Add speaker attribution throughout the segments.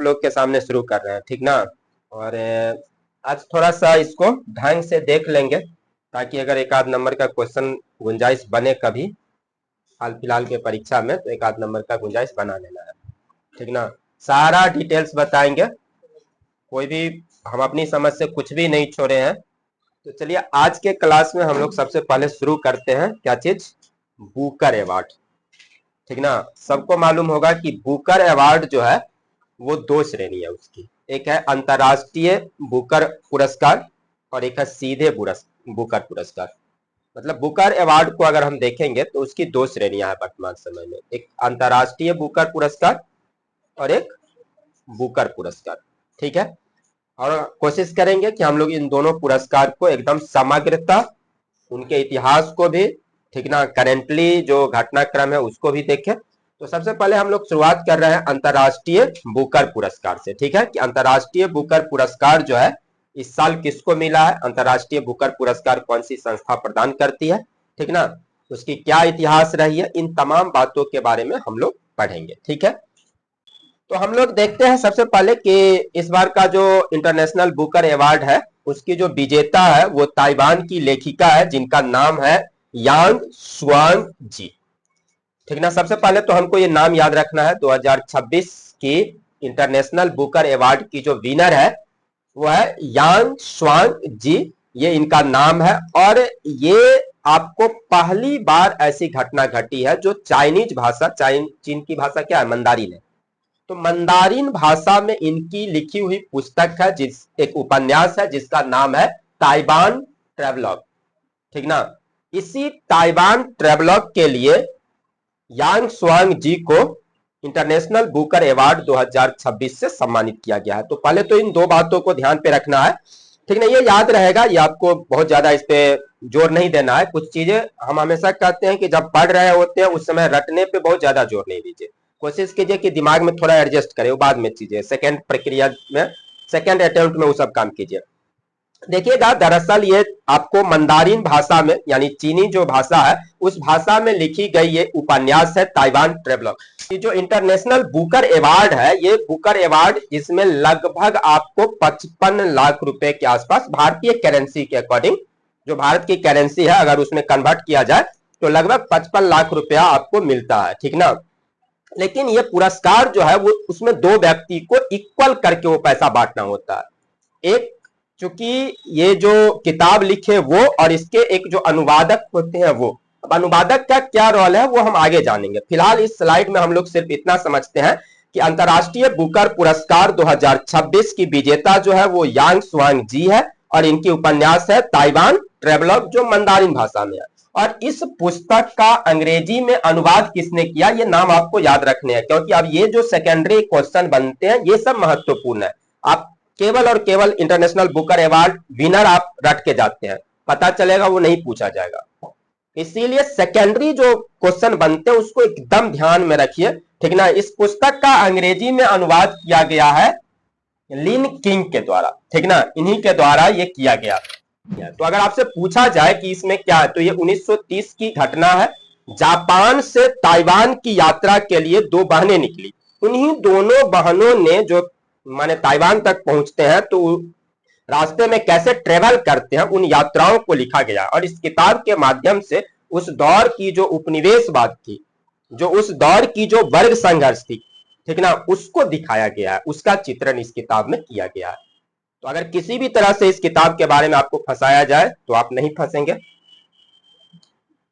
Speaker 1: लोग के सामने शुरू कर रहे हैं, ठीक ना। और आज थोड़ा सा इसको ढंग से देख लेंगे ताकि अगर एक आध नंबर का क्वेश्चन गुंजाइश बने कभी हाल फिलहाल के परीक्षा में, तो एक आध नंबर का गुंजाइश बना लेना है, ठीक ना। सारा डिटेल्स बताएंगे, कोई भी हम अपनी समझ से कुछ भी नहीं छोड़े हैं। तो चलिए आज के क्लास में हम लोग सबसे पहले शुरू करते हैं क्या चीज, बुकर अवार्ड, ठीक ना। सबको मालूम होगा कि बुकर अवार्ड जो है वो दो श्रेणी है उसकी, एक है अंतरराष्ट्रीय बुकर पुरस्कार और एक है सीधे बुकर पुरस्कार। मतलब बुकर अवार्ड को अगर हम देखेंगे तो उसकी दो श्रेणियां हैं वर्तमान समय में, एक अंतरराष्ट्रीय बुकर पुरस्कार और एक बुकर पुरस्कार, ठीक है। और कोशिश करेंगे कि हम लोग इन दोनों पुरस्कार को एकदम समग्रता, उनके इतिहास को भी, ठीक ना, करेंटली जो घटनाक्रम है उसको भी देखें। तो सबसे पहले हम लोग शुरुआत कर रहे हैं अंतरराष्ट्रीय बुकर पुरस्कार से, ठीक है, कि अंतरराष्ट्रीय बुकर पुरस्कार जो है इस साल किसको मिला है, अंतरराष्ट्रीय बुकर पुरस्कार कौन सी संस्था प्रदान करती है, ठीक ना, उसकी क्या इतिहास रही है, इन तमाम बातों के बारे में हम लोग पढ़ेंगे, ठीक है। तो हम लोग देखते हैं सबसे पहले कि इस बार का जो इंटरनेशनल बुकर अवार्ड है उसकी जो विजेता है वो ताइवान की लेखिका है जिनका नाम है यांग शुआंग जी, ठीक ना। सबसे पहले तो हमको ये नाम याद रखना है, 2026 की इंटरनेशनल बुकर अवार्ड की जो विनर है वो है यांग शुआंग जी, ये इनका नाम है। और ये आपको पहली बार ऐसी घटना घटी है जो चाइनीज भाषा, चीन की भाषा क्या है, मंदारिन है, तो मंदारिन भाषा में इनकी लिखी हुई पुस्तक है, एक उपन्यास है जिसका नाम है ताइवान ट्रेवलॉग, ठीक ना। इसी ताइवान ट्रेवलॉग के लिए यांग शुआंग जी को इंटरनेशनल बुकर अवार्ड 2026 से सम्मानित किया गया है। तो पहले तो इन दो बातों को ध्यान पे रखना है, ठीक ना, ये याद रहेगा, ये आपको बहुत ज्यादा इस पे जोर नहीं देना है। कुछ चीजें हम हमेशा कहते हैं कि जब पढ़ रहे होते हैं उस समय रटने पे बहुत ज्यादा जोर नहीं दीजिए, कोशिश कीजिए कि दिमाग में थोड़ा एडजस्ट करें, वो बाद में चीजें सेकंड प्रक्रिया में, सेकंड अटेम्प्ट में वो सब काम कीजिए। देखिएगा, दरअसल ये आपको मंदारिन भाषा में, यानी चीनी जो भाषा है उस भाषा में लिखी गई ये उपन्यास है ताइवान ट्रेवलर। ये जो इंटरनेशनल बुकर अवार्ड है, ये बुकर अवार्ड जिसमें लगभग आपको 55 लाख रुपए के आसपास भारतीय करेंसी के अकॉर्डिंग, जो भारत की करेंसी है अगर उसमें कन्वर्ट किया जाए तो लगभग 55 लाख रुपया आपको मिलता है, ठीक ना। लेकिन ये पुरस्कार जो है वो उसमें दो व्यक्ति को इक्वल करके वो पैसा बांटना होता है, एक चूंकि ये जो किताब लिखे वो और इसके एक जो अनुवादक होते हैं वो। अब अनुवादक का क्या रोल है वो हम आगे जानेंगे, फिलहाल इस स्लाइड में हम लोग सिर्फ इतना समझते हैं कि अंतरराष्ट्रीय बुकर पुरस्कार 2026 की विजेता जो है वो यांग शुआंग जी है और इनकी उपन्यास है ताइवान ट्रेवलॉग जो मंदारिन भाषा में है। और इस पुस्तक का अंग्रेजी में अनुवाद किसने किया, ये नाम आपको याद रखने हैं, क्योंकि अब ये जो सेकेंडरी क्वेश्चन बनते हैं ये सब महत्वपूर्ण है। आप केवल और केवल इंटरनेशनल बुकर अवार्ड विनर आप रट के जाते हैं, पता चलेगा वो नहीं पूछा जाएगा, इसीलिए सेकेंडरी जो क्वेश्चन बनते हैं उसको एकदम ध्यान में रखिए, ठीक ना। इस पुस्तक का अंग्रेजी में अनुवाद किया गया है लिन किंग के द्वारा, ठीक ना, इन्हीं के द्वारा ये किया गया। तो अगर आपसे पूछा जाए कि इसमें क्या है, तो ये 1930 की घटना है। जापान से ताइवान की यात्रा के लिए दो बहनें निकली, उन्हीं दोनों बहनों ने जो माने ताइवान तक पहुंचते हैं तो रास्ते में कैसे ट्रेवल करते हैं उन यात्राओं को लिखा गया। और इस किताब के माध्यम से उस दौर की जो उपनिवेशवाद थी, जो उस दौर की जो वर्ग संघर्ष थी, ठीक ना, उसको दिखाया गया है, उसका चित्रण इस किताब में किया गया है। तो अगर किसी भी तरह से इस किताब के बारे में आपको फंसाया जाए तो आप नहीं फंसेंगे।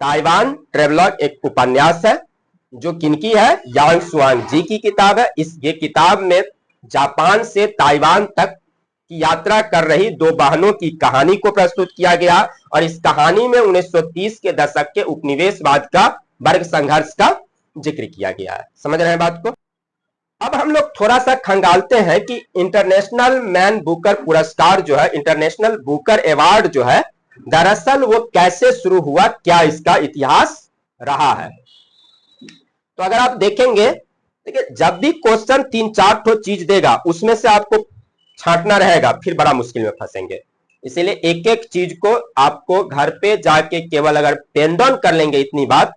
Speaker 1: ताइवान ट्रेवलॉग एक उपन्यास है जो किनकी है, यांग शुआंग जी की किताब है। ये किताब में जापान से ताइवान तक की यात्रा कर रही दो बहनों की कहानी को प्रस्तुत किया गया और इस कहानी में 1930 के दशक के उपनिवेशवाद का, वर्ग संघर्ष का जिक्र किया गया है। समझ रहे हैं बात को। अब हम लोग थोड़ा सा खंगालते हैं कि इंटरनेशनल मैन बुकर पुरस्कार जो है, इंटरनेशनल बुकर अवार्ड जो है, दरअसल वो कैसे शुरू हुआ, क्या इसका इतिहास रहा है। तो अगर आप देखेंगे, देखिए जब भी क्वेश्चन 3-4 ठो चीज देगा उसमें से आपको छांटना रहेगा, फिर बड़ा मुश्किल में फंसेंगे। इसीलिए एक एक चीज को आपको घर पे जाके केवल अगर पेन डाउन कर लेंगे इतनी बात,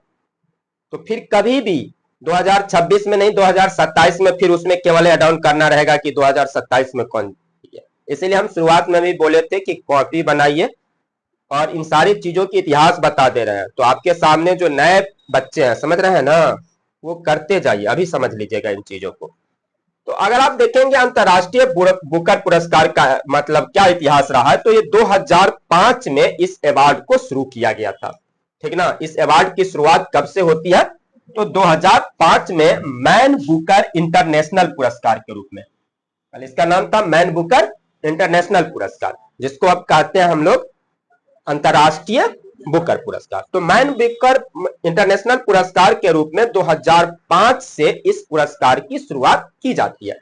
Speaker 1: तो फिर कभी भी 2026 में नहीं, 2027 में फिर उसमें केवल ऐड ऑन करना रहेगा कि 2027 में कौन किया। इसीलिए हम शुरुआत में भी बोले थे कि कॉपी बनाइए और इन सारी चीजों की इतिहास बता दे रहे हैं, तो आपके सामने जो नए बच्चे हैं, समझ रहे हैं ना, वो करते जाइए, अभी समझ लीजिएगा इन चीजों को। तो अगर आप देखेंगे अंतरराष्ट्रीय बुकर पुरस्कार का मतलब क्या इतिहास रहा है, तो ये 2005 में इस अवार्ड को शुरू किया गया था, ठीक ना। इस अवार्ड की शुरुआत कब से होती है, तो 2005 में मैन बुकर इंटरनेशनल पुरस्कार के रूप में, इसका नाम था मैन बुकर इंटरनेशनल पुरस्कार, जिसको अब कहते हैं हम लोग अंतरराष्ट्रीय बुकर पुरस्कार। तो मैन बुकर इंटरनेशनल पुरस्कार के रूप में 2005 से इस पुरस्कार की शुरुआत की जाती है।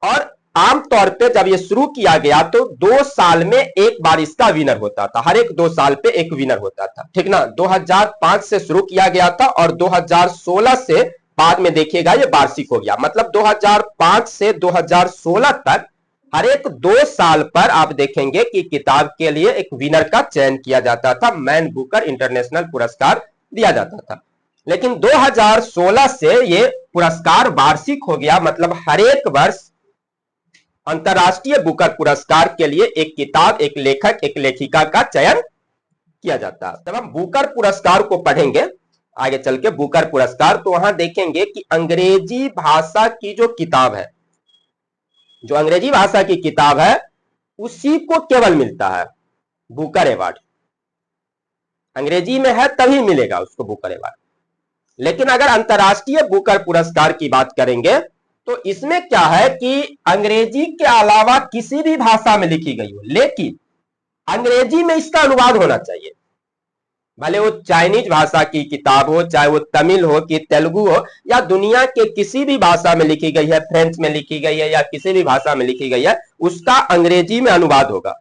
Speaker 1: और आमतौर पे जब ये शुरू किया गया तो 2 साल में एक बार इसका विनर होता था, हर एक 2 साल पे एक विनर होता था, ठीक ना। 2005 से शुरू किया गया था और 2016 से बाद में देखिएगा ये वार्षिक हो गया, मतलब 2005 से 2016 तक हर एक 2 साल पर आप देखेंगे कि किताब के लिए एक विनर का चयन किया जाता था, मैन बुकर इंटरनेशनल पुरस्कार दिया जाता था। लेकिन 2016 से ये पुरस्कार वार्षिक हो गया, मतलब हर एक वर्ष अंतरराष्ट्रीय बुकर पुरस्कार के लिए एक किताब, एक लेखक, एक लेखिका का चयन किया जाता है। जब हम बुकर पुरस्कार को पढ़ेंगे आगे चल के, बुकर पुरस्कार, तो वहां देखेंगे कि अंग्रेजी भाषा की जो किताब है, जो अंग्रेजी भाषा की किताब है, उसी को केवल मिलता है बुकर अवार्ड। अंग्रेजी में है तभी मिलेगा उसको बुकर अवार्ड। लेकिन अगर अंतरराष्ट्रीय बुकर पुरस्कार की बात करेंगे तो इसमें क्या है कि अंग्रेजी के अलावा किसी भी भाषा में लिखी गई हो, लेकिन अंग्रेजी में इसका अनुवाद होना चाहिए, भले वो चाइनीज भाषा की किताब हो, चाहे वो तमिल हो कि तेलुगु हो, या दुनिया के किसी भी भाषा में लिखी गई है, फ्रेंच में लिखी गई है या किसी भी भाषा में लिखी गई है, उसका अंग्रेजी में अनुवाद होगा।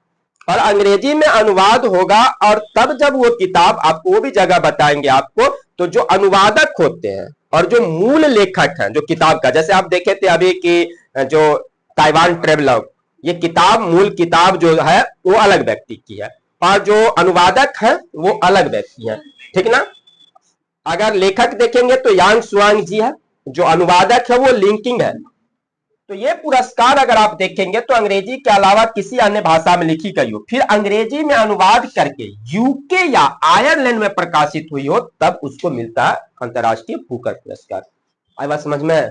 Speaker 1: और अंग्रेजी में अनुवाद होगा और तब जब वो किताब, आपको वो भी जगह बताएंगे आपको, तो जो अनुवादक होते हैं और जो मूल लेखक हैं जो किताब का, जैसे आप देखे थे अभी कि जो ताइवान ट्रेवलर, ये किताब, मूल किताब जो है वो अलग व्यक्ति की है और जो अनुवादक है वो अलग व्यक्ति है, ठीक ना। अगर लेखक देखेंगे तो यांग सुआंग जी है, जो अनुवादक है वो लिंकिंग है। तो ये पुरस्कार अगर आप देखेंगे तो अंग्रेजी के अलावा किसी अन्य भाषा में लिखी गई हो, फिर अंग्रेजी में अनुवाद करके यूके या आयरलैंड में प्रकाशित हुई हो, तब उसको मिलता है अंतरराष्ट्रीय बुकर पुरस्कार। आई बात समझ में?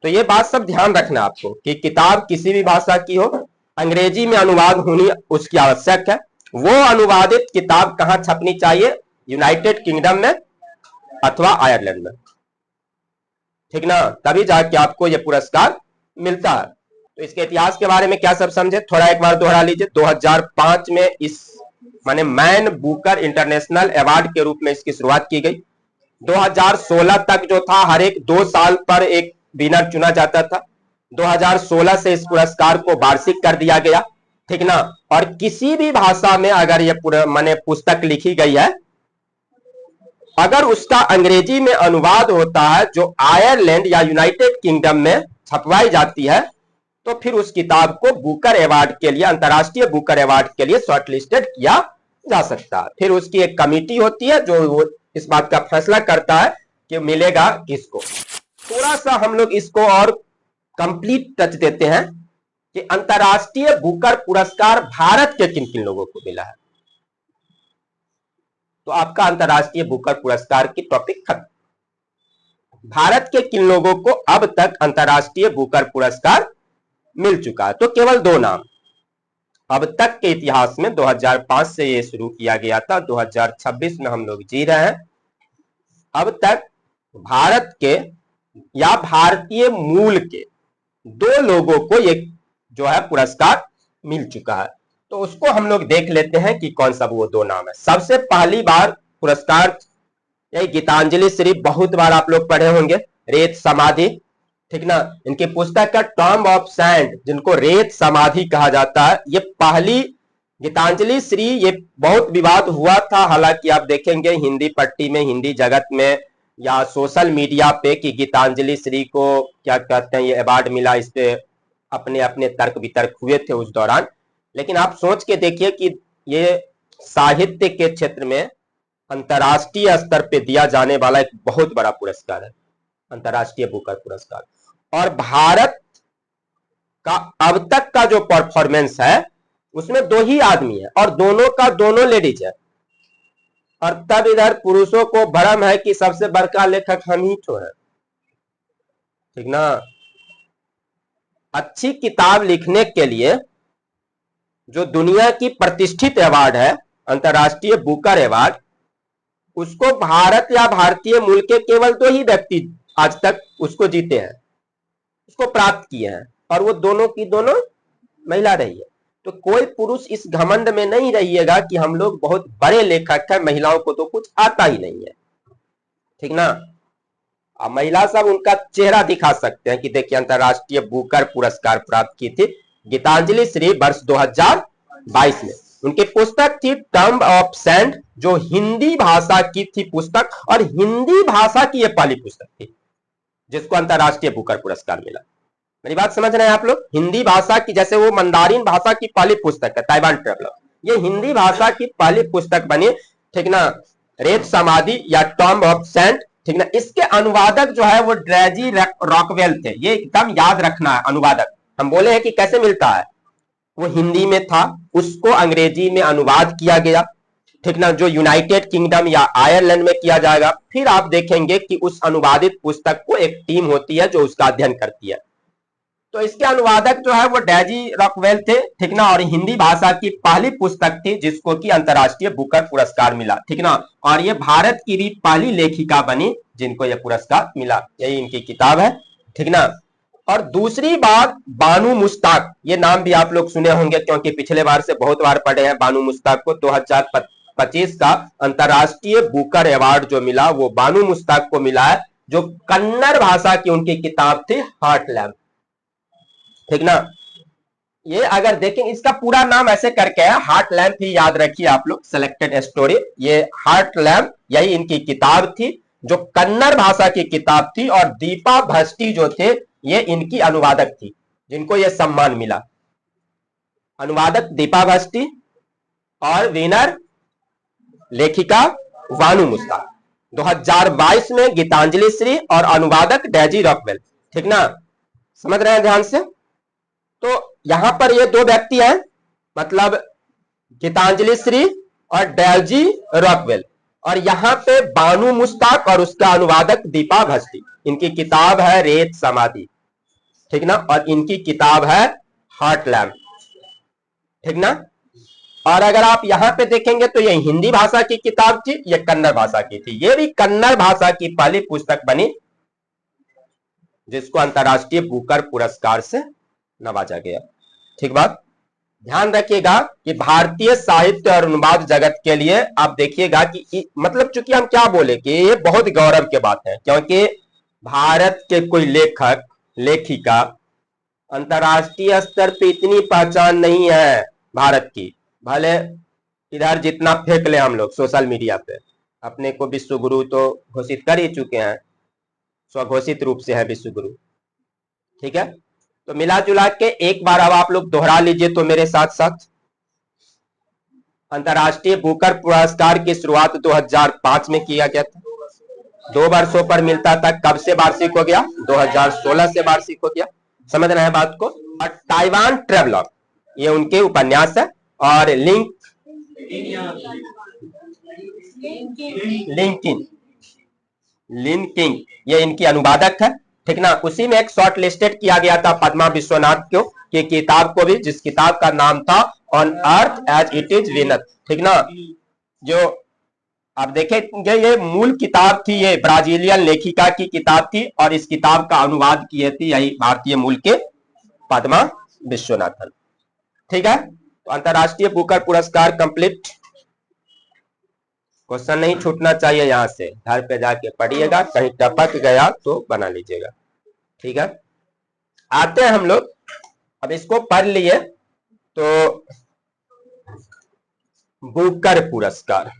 Speaker 1: तो ये बात सब ध्यान रखना आपको कि किताब किसी भी भाषा की हो, अंग्रेजी में अनुवाद होनी उसकी आवश्यक है। वो अनुवादित किताब कहां छपनी चाहिए, यूनाइटेड किंगडम में अथवा आयरलैंड में, ठीक ना, तभी जाके आपको ये पुरस्कार मिलता है। तो इसके इतिहास के बारे में क्या सब समझे, थोड़ा एक बार दोहरा लीजिए। 2005 में इस माने मैन बुकर इंटरनेशनल अवार्ड के रूप में इसकी शुरुआत की गई। 2016 तक जो था हर एक 2 साल पर एक विनर चुना जाता था। 2016 से इस पुरस्कार को वार्षिक कर दिया गया, ठीक ना। और किसी भी भाषा में अगर ये माने पुस्तक लिखी गई है, अगर उसका अंग्रेजी में अनुवाद होता है जो आयरलैंड या यूनाइटेड किंगडम में छपवाई जाती है, तो फिर उस किताब को बुकर अवार्ड के लिए, अंतरराष्ट्रीय बुकर अवार्ड के लिए शॉर्टलिस्टेड किया जा सकता है। फिर उसकी एक कमिटी होती है जो इस बात का फैसला करता है कि मिलेगा किसको। थोड़ा सा हम लोग इसको और कंप्लीट टच देते हैं कि अंतरराष्ट्रीय बुकर पुरस्कार भारत के किन किन लोगों को मिला है। तो आपका अंतरराष्ट्रीय बुकर पुरस्कार की टॉपिक खत्म। भारत के किन लोगों को अब तक अंतरराष्ट्रीय बुकर पुरस्कार मिल चुका है, तो केवल 2 नाम। अब तक के इतिहास में 2005 से ये शुरू किया गया था, 2026 में हम लोग जी रहे हैं। अब तक भारत के या भारतीय मूल के 2 लोगों को ये जो है पुरस्कार मिल चुका है। तो उसको हम लोग देख लेते हैं कि कौन सा वो 2 नाम है। सबसे पहली बार पुरस्कार यही गीतांजलि श्री, बहुत बार आप लोग पढ़े होंगे, रेत समाधि, ठीक ना। इनकी पुस्तक का टॉम्ब ऑफ सैंड, जिनको रेत समाधि कहा जाता है, ये पहली गीतांजलि श्री, ये बहुत विवाद हुआ था। हालांकि आप देखेंगे हिंदी पट्टी में, हिंदी जगत में या सोशल मीडिया पे कि गीतांजलि श्री को क्या कहते हैं ये अवार्ड मिला, इस पे अपने अपने तर्क वितर्क हुए थे उस दौरान। लेकिन आप सोच के देखिए कि ये साहित्य के क्षेत्र में अंतर्राष्ट्रीय स्तर पे दिया जाने वाला एक बहुत बड़ा पुरस्कार है, अंतर्राष्ट्रीय बुकर पुरस्कार। और भारत का अब तक का जो परफॉर्मेंस है उसमें 2 ही आदमी है और दोनों का दोनों लेडीज है। और तब इधर पुरुषों को भ्रम है कि सबसे बड़का लेखक हम ही तो है, ठीक ना। अच्छी किताब लिखने के लिए जो दुनिया की प्रतिष्ठित अवार्ड है अंतर्राष्ट्रीय बुकर अवार्ड, उसको भारत या भारतीय मूल के केवल 2 ही व्यक्ति आज तक उसको जीते हैं, उसको प्राप्त किए हैं, और वो दोनों की दोनों महिला रही है। तो कोई पुरुष इस घमंड में नहीं रहिएगा कि हम लोग बहुत बड़े लेखक हैं, महिलाओं को तो कुछ आता ही नहीं है, ठीक ना। अब महिला सब उनका चेहरा दिखा सकते हैं कि देखिए अंतर्राष्ट्रीय बुकर पुरस्कार प्राप्त की थी गीतांजलि श्री वर्ष 2022 में। उनकी पुस्तक थी टर्म ऑफ सैंड, जो हिंदी भाषा की थी पुस्तक, और हिंदी भाषा की यह पहली पुस्तक थी जिसको अंतर्राष्ट्रीय बुकर पुरस्कार मिला। मेरी बात समझ रहे हैं आप लोग? हिंदी भाषा की, जैसे वो मंदारिन भाषा की पहली पुस्तक है ताइवान ट्रेवलर, ये हिंदी भाषा की पहली पुस्तक बनी, ठीक ना। रेत समाधि या टॉम ऑफ सैंड, ठीक ना। इसके अनुवादक जो है वो ड्रेजी रॉकवेल थे, ये एकदम याद रखना है। अनुवादक हम बोले हैं कि कैसे मिलता है, वो हिंदी में था, उसको अंग्रेजी में अनुवाद किया गया, ठीक ना, जो यूनाइटेड किंगडम या आयरलैंड में किया जाएगा। फिर आप देखेंगे कि उस अनुवादित पुस्तक को एक टीम होती है जो उसका अध्ययन करती है। तो इसके अनुवादक जो है वो डेजी रॉकवेल थे, ठीक ना। और हिंदी भाषा की पहली पुस्तक थी जिसको कि अंतर्राष्ट्रीय बुकर पुरस्कार मिला, ठीक ना। और ये भारत की भी पहली लेखिका बनी जिनको यह पुरस्कार मिला, यही इनकी किताब है, ठीक ना। और दूसरी बात, बानू मुश्ताक, ये नाम भी आप लोग सुने होंगे क्योंकि पिछले बार से बहुत बार पढ़े हैं। बानू मुश्ताक को 2025 का अंतर्राष्ट्रीय बुकर अवार्ड जो मिला वो बानू मुश्ताक को मिला है, जो कन्नड़ भाषा की उनकी किताब थी हार्ट लैम्प, ठीक ना। ये अगर देखें इसका पूरा नाम ऐसे करके है, हार्ट लैम्प ही याद रखिए आप लोग, सेलेक्टेड स्टोरी, ये हार्ट लैम्प यही इनकी किताब थी जो कन्नड़ भाषा की किताब थी। और दीपा भस्टी जो थे ये इनकी अनुवादक थी जिनको ये सम्मान मिला। अनुवादक दीपा भस्टी और विनर लेखिका बानू मुश्ताक। 2022 में गीतांजलि श्री और अनुवादक डेजी रॉकवेल, ठीक ना। समझ रहे हैं ध्यान से? तो यहां पर ये 2 व्यक्ति हैं, मतलब गीतांजलि श्री और डेजी रॉकवेल, और यहां पे बानू मुश्ताक और उसका अनुवादक दीपा भस्टी। इनकी किताब है रेत समाधि, ठीक ना, और इनकी किताब है हार्ट लैम्प, ठीक ना। और अगर आप यहां पे देखेंगे तो ये हिंदी भाषा की किताब थी, ये कन्नड़ भाषा की थी। ये भी कन्नड़ भाषा की पहली पुस्तक बनी जिसको अंतर्राष्ट्रीय बुकर पुरस्कार से नवाजा गया, ठीक बात। ध्यान रखिएगा कि भारतीय साहित्य और अनुवाद जगत के लिए आप देखिएगा कि मतलब चूंकि हम क्या बोले कि ये बहुत गौरव की बात है, क्योंकि भारत के कोई लेखक लेखिका अंतर्राष्ट्रीय स्तर पे इतनी पहचान नहीं है भारत की। भले इधर जितना फेंक ले हम लोग सोशल मीडिया पे, अपने को विश्व गुरु तो घोषित कर ही चुके हैं, स्वघोषित रूप से है विश्व गुरु, ठीक है। तो मिला जुला के एक बार अब आप लोग दोहरा लीजिए तो मेरे साथ साथ। अंतर्राष्ट्रीय बुकर पुरस्कार की शुरुआत 2005 में किया गया था, 2 वर्षों पर मिलता था। कब से वार्षिक हो गया? 2016 से वार्षिक हो गया। समझ रहे हैं बात को? और ताइवान ट्रेवलर ये उनके उपन्यास है, और लिंकिंग ये इनकी अनुवादक है, ठीक ना। उसी में एक शॉर्ट लिस्टेड किया गया था पद्मा विश्वनाथ को की किताब को भी, जिस किताब का नाम था on earth as it is Venus, ठीक ना। जो आप देखेंगे ये मूल किताब थी, ये ब्राजीलियन लेखिका की किताब थी, और इस किताब का अनुवाद किए थी यही भारतीय मूल के पद्मा विश्वनाथन, ठीक है। तो अंतर्राष्ट्रीय बुकर पुरस्कार कंप्लीट। क्वेश्चन नहीं छूटना चाहिए, यहां से घर पे जाके पढ़िएगा, कहीं टपक गया तो बना लीजिएगा, ठीक है। आते हैं हम लोग, अब इसको पढ़ लिए तो बुकर पुरस्कार